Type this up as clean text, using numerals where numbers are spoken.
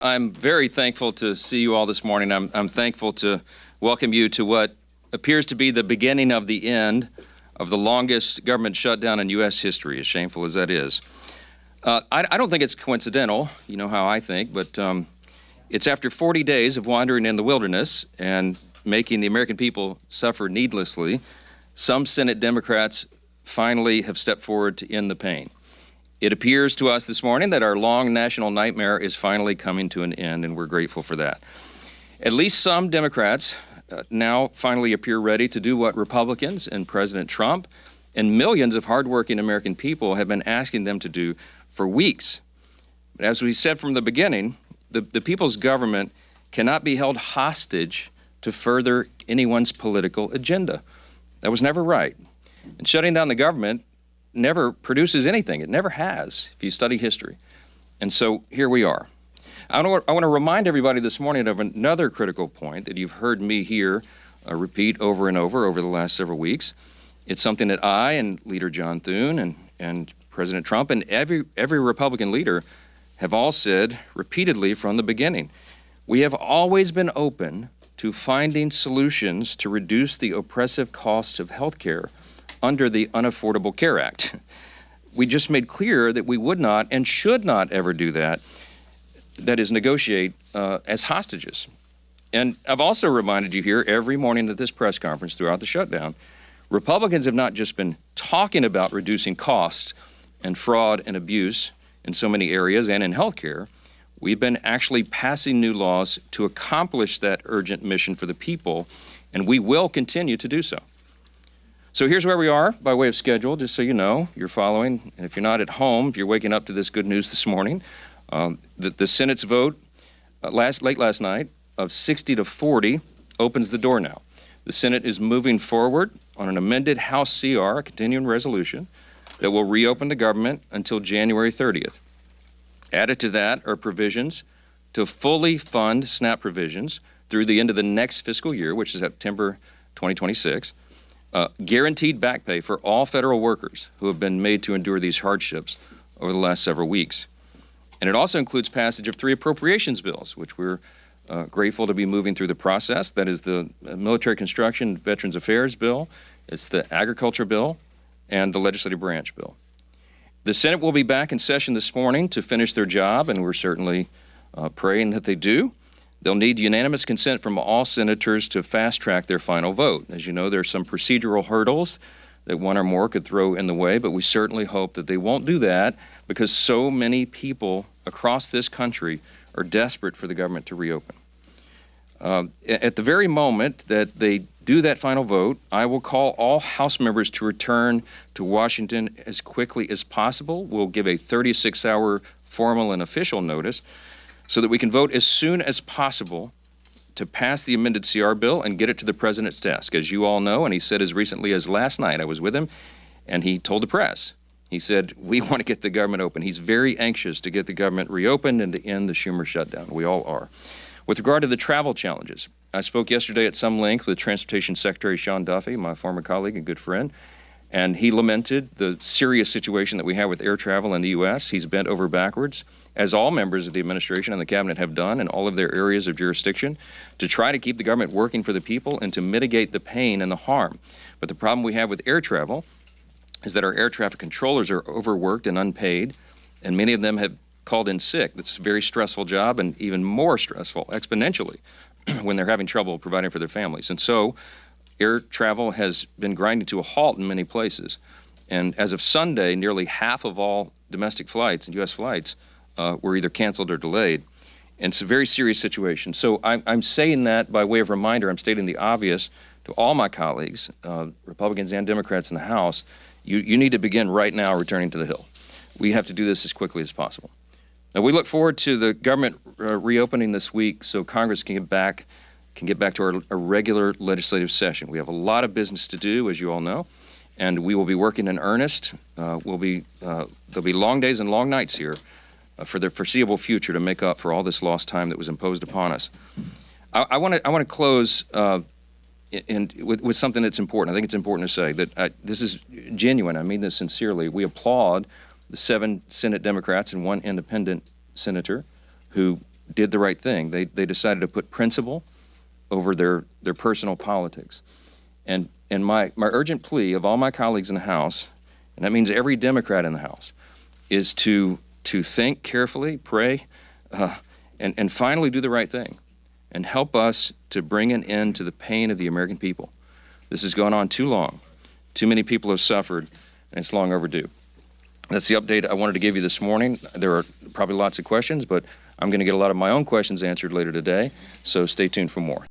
I'm very thankful to see you all this morning. I'm thankful to welcome you to what appears to be the beginning of the end of the longest government shutdown in U.S. history, as shameful as that is. I don't think it's coincidental, you know how I think, but it's after 40 days of wandering in the wilderness and making the American people suffer needlessly, some Senate Democrats finally have stepped forward to end the pain. It appears to us this morning that our long national nightmare is finally coming to an end, and we're grateful for that. At least some Democrats now finally appear ready to do what Republicans and President Trump and millions of hardworking American people have been asking them to do for weeks. But as we said from the beginning, the people's government cannot be held hostage to further anyone's political agenda. That was never right. And shutting down the government never produces anything. It never has, if you study history. And so here we are. I want to remind everybody this morning of another critical point that you've heard me here repeat over and over the last several weeks. It's something that I and Leader John Thune and President Trump and every Republican leader have all said repeatedly from the beginning. We have always been open to finding solutions to reduce the oppressive costs of health care under the Unaffordable Care Act. We just made clear that we would not and should not ever do that, that is, negotiate as hostages. And I've also reminded you here every morning at this press conference throughout the shutdown, Republicans have not just been talking about reducing costs and fraud and abuse in so many areas and in healthcare. We've been actually passing new laws to accomplish that urgent mission for the people, and we will continue to do so. So here's where we are by way of schedule, just so you know, you're following. And if you're not at home, if you're waking up to this good news this morning, the Senate's vote late last night of 60 to 40 opens the door now. The Senate is moving forward on an amended House CR, a continuing resolution, that will reopen the government until January 30th. Added to that are provisions to fully fund SNAP provisions through the end of the next fiscal year, which is September 2026. Guaranteed back pay for all federal workers who have been made to endure these hardships over the last several weeks. And it also includes passage of 3 appropriations bills, which we're grateful to be moving through the process. That is the Military Construction Veterans Affairs bill, it's the Agriculture bill, and the Legislative Branch bill. The Senate will be back in session this morning to finish their job, and we're certainly praying that they do. They'll need unanimous consent from all senators to fast-track their final vote. As you know, there are some procedural hurdles that one or more could throw in the way, but we certainly hope that they won't do that because so many people across this country are desperate for the government to reopen. At the very moment that they do that final vote, I will call all House members to return to Washington as quickly as possible. We'll give a 36-hour formal and official notice so that we can vote as soon as possible to pass the amended CR bill and get it to the president's desk. As you all know, and he said as recently as last night, I was with him, and he told the press, he said, we want to get the government open. He's very anxious to get the government reopened and to end the Schumer shutdown. We all are. With regard to the travel challenges, I spoke yesterday at some length with Transportation Secretary Sean Duffy, my former colleague and good friend, and he lamented the serious situation that we have with air travel in the U.S. He's bent over backwards, as all members of the administration and the cabinet have done in all of their areas of jurisdiction, to try to keep the government working for the people and to mitigate the pain and the harm. But the problem we have with air travel is that our air traffic controllers are overworked and unpaid, and many of them have called in sick. That's a very stressful job, and even more stressful exponentially when they're having trouble providing for their families. And so air travel has been grinding to a halt in many places. And as of Sunday, nearly half of all domestic flights and U.S. flights were either canceled or delayed. And it's a very serious situation. So I'm saying that by way of reminder. I'm stating the obvious to all my colleagues, Republicans and Democrats in the House. You need to begin right now returning to the Hill. We have to do this as quickly as possible. Now, we look forward to the government reopening this week so Congress can get back to our regular legislative session. We have a lot of business to do, as you all know, and we will be working in earnest. There'll be long days and long nights here for the foreseeable future to make up for all this lost time that was imposed upon us. I want to close with something that's important. I think it's important to say that this is genuine. I mean this sincerely. We applaud the 7 Senate Democrats and 1 independent senator who did the right thing. They decided to put principle over their personal politics. And my urgent plea of all my colleagues in the House, and that means every Democrat in the House, is to think carefully, pray, and finally do the right thing and help us to bring an end to the pain of the American people. This has gone on too long. Too many people have suffered, and it's long overdue. That's the update I wanted to give you this morning. There are probably lots of questions, but I'm going to get a lot of my own questions answered later today, so stay tuned for more.